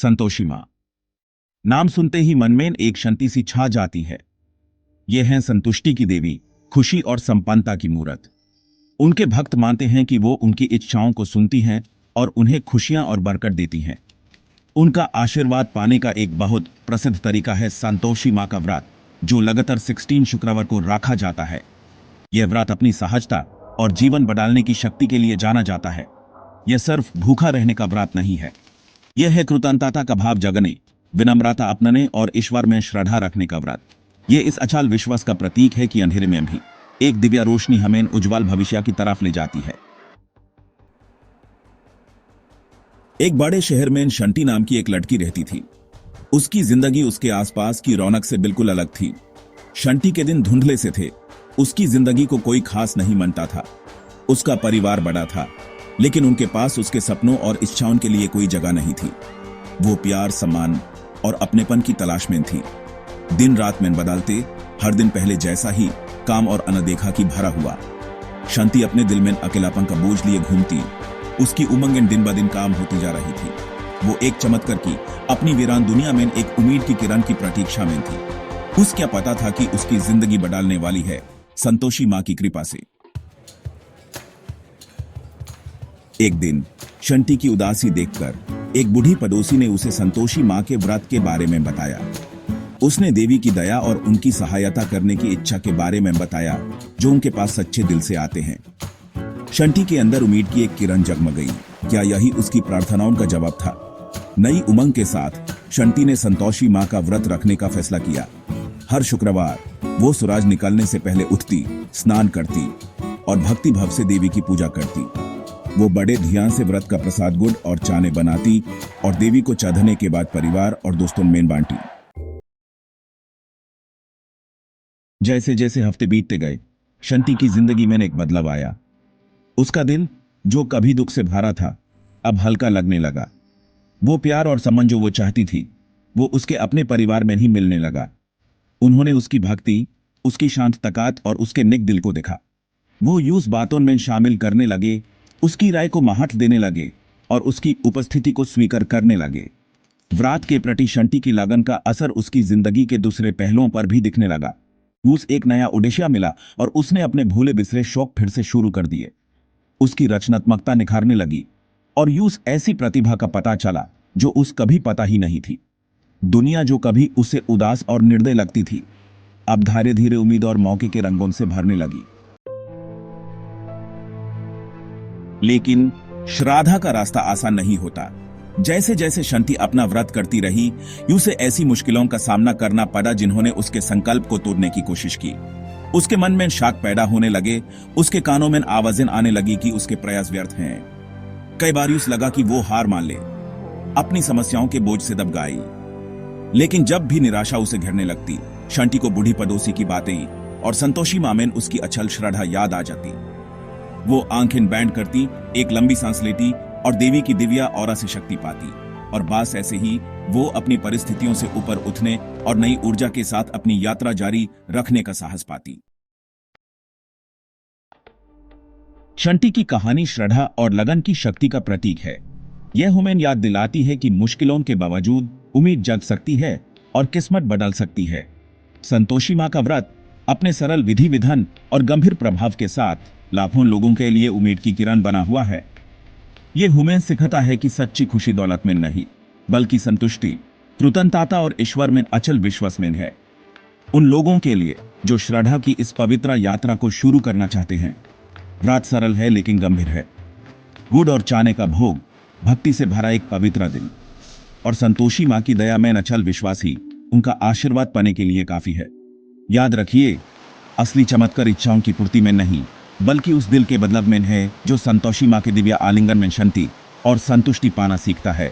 संतोषी माँ। नाम सुनते ही मन में एक शांति सी छा जाती है। ये हैं संतुष्टि की देवी, खुशी और संपन्नता की मूरत। उनके भक्त मानते हैं कि वो उनकी इच्छाओं को सुनती हैं और उन्हें खुशियां और बरकत देती हैं। उनका आशीर्वाद पाने का एक बहुत प्रसिद्ध तरीका है संतोषी माँ का व्रत, जो लगातार 16 शुक्रवार को रखा जाता है। यह व्रत अपनी सहजता और जीवन बदलने की शक्ति के लिए जाना जाता है। यह सिर्फ भूखा रहने का व्रत नहीं है, यह है कृतज्ञता का भाव जगने, विनम्रता अपनाने और ईश्वर में श्रद्धा रखने का व्रत। यह इस अचल विश्वास का प्रतीक है कि अंधेरे में भी एक दिव्य रोशनी हमें उज्जवल भविष्य की तरफ ले जाती है। एक बड़े शहर में शंटी नाम की एक लड़की रहती थी। उसकी जिंदगी उसके आसपास की रौनक से बिल्कुल अलग थी। शंटी के दिन धुंधले से थे। उसकी जिंदगी को कोई खास नहीं मानता था। उसका परिवार बड़ा था, लेकिन उनके पास उसके सपनों और इच्छाओं के लिए कोई जगह नहीं थी। वो प्यार, सम्मान और अपनेपन की तलाश में थी। दिन रात में बदलते, हर दिन पहले जैसा ही, काम और अनदेखा की भरा हुआ। शांति अपने दिल में अकेलापन का बोझ लिए घूमती। उसकी उमंगें दिन ब दिन काम होती जा रही थी। वो एक चमत्कार की अपनी वीरान दुनिया में एक उम्मीद की किरण की प्रतीक्षा में थी। उस क्या पता था कि उसकी जिंदगी बदलने वाली है संतोषी माँ की कृपा से। एक दिन शंटी की उदासी देखकर एक बूढ़ी पड़ोसी ने उसे संतोषी माँ के व्रत के बारे में बताया। उसने देवी की दया और उनकी सहायता करने की इच्छा के बारे में बताया, जो उनके पास सच्चे दिल से आते हैं। शंटी के अंदर उम्मीद की एक किरण जगमगाई। क्या यही उसकी प्रार्थनाओं का जवाब था? नई उमंग के साथ शंटी ने संतोषी माँ का व्रत रखने का फैसला किया। हर शुक्रवार वो सूरज निकलने से पहले उठती, स्नान करती और भक्ति भाव से देवी की पूजा करती। वो बड़े ध्यान से व्रत का प्रसाद गुड़ और चाने बनाती और देवी को चढ़ाने के बाद परिवार और दोस्तों में बांटी। जैसे जैसे हफ्ते बीतते गए, शंटी की जिंदगी में एक बदलाव आया। उसका दिल, जो कभी दुख से भरा था, अब हल्का लगने लगा। वो प्यार और सम्मान जो वो चाहती थी, वो उसके अपने परिवार में ही मिलने लगा। उन्होंने उसकी भक्ति, उसकी शांत तकात और उसके नेक दिल को देखा। वो यूं बातों में शामिल करने लगे, उसकी राय को महत्व देने लगे और उसकी उपस्थिति को स्वीकार करने लगे। व्रत के प्रति शंटी की लगन का असर उसकी जिंदगी के दूसरे पहलुओं पर भी दिखने लगा। उस एक नया उद्देश्य मिला और उसने अपने भूले बिसरे शौक फिर से शुरू कर दिए। उसकी रचनात्मकता निखारने लगी और यूस ऐसी प्रतिभा का पता चला जो उस कभी पता ही नहीं थी। दुनिया जो कभी उसे उदास और निर्दय लगती थी, अब धीरे धीरे उम्मीद और मौके के रंगों से भरने लगी। लेकिन श्राद्धा का रास्ता आसान नहीं होता। जैसे जैसे शंटी अपना व्रत करती रही, उसे ऐसी मुश्किलों का सामना करना पड़ा जिन्होंने उसके संकल्प को तोड़ने की कोशिश की। उसके मन में शक पैदा होने लगे, उसके कानों में आवाजें आने लगी कि उसके प्रयास व्यर्थ हैं। कई बार उसे लगा कि वो हार मान ले, अपनी समस्याओं के बोझ से दब गई। लेकिन जब भी निराशा उसे घेरने लगती, शंटी को बूढ़ी पड़ोसी की बातें और संतोषी माँ में उसकी अचल श्रद्धा याद आ जाती। वो आंखें बैंड करती, एक लंबी सांस लेती और देवी की दिव्या ऑरा से शक्ति पाती। और बस ऐसे ही वो अपनी परिस्थितियों से ऊपर उठने और नई ऊर्जा के साथ अपनी यात्रा जारी रखने का साहस पाती। शंटी की कहानी श्रद्धा और लगन की शक्ति का प्रतीक है। यह हमें याद दिलाती है कि मुश्किलों के बावजूद उम्मीद जग सकती है और किस्मत बदल सकती है। संतोषी माँ का व्रत अपने सरल विधि विधान और गंभीर प्रभाव के साथ लाखों लोगों के लिए उम्मीद की किरण बना हुआ है। यह हमें सिखाता है कि सच्ची खुशी दौलत में नहीं, बल्कि संतुष्टि, कृतज्ञता और ईश्वर में अचल विश्वास में है। उन लोगों के लिए जो श्रद्धा की इस पवित्र यात्रा को शुरू करना चाहते हैं। व्रत सरल है लेकिन गंभीर है। गुड़ और चाने का भोग, भक्ति से भरा एक पवित्र दिन और संतोषी माँ की दया में अचल विश्वास ही उनका आशीर्वाद पाने के लिए काफी है। याद रखिए, असली चमत्कार इच्छाओं की पूर्ति में नहीं, बल्कि उस दिल के बदलाव में है जो संतोषी माँ के दिव्य आलिंगन में शांति और संतुष्टि पाना सीखता है।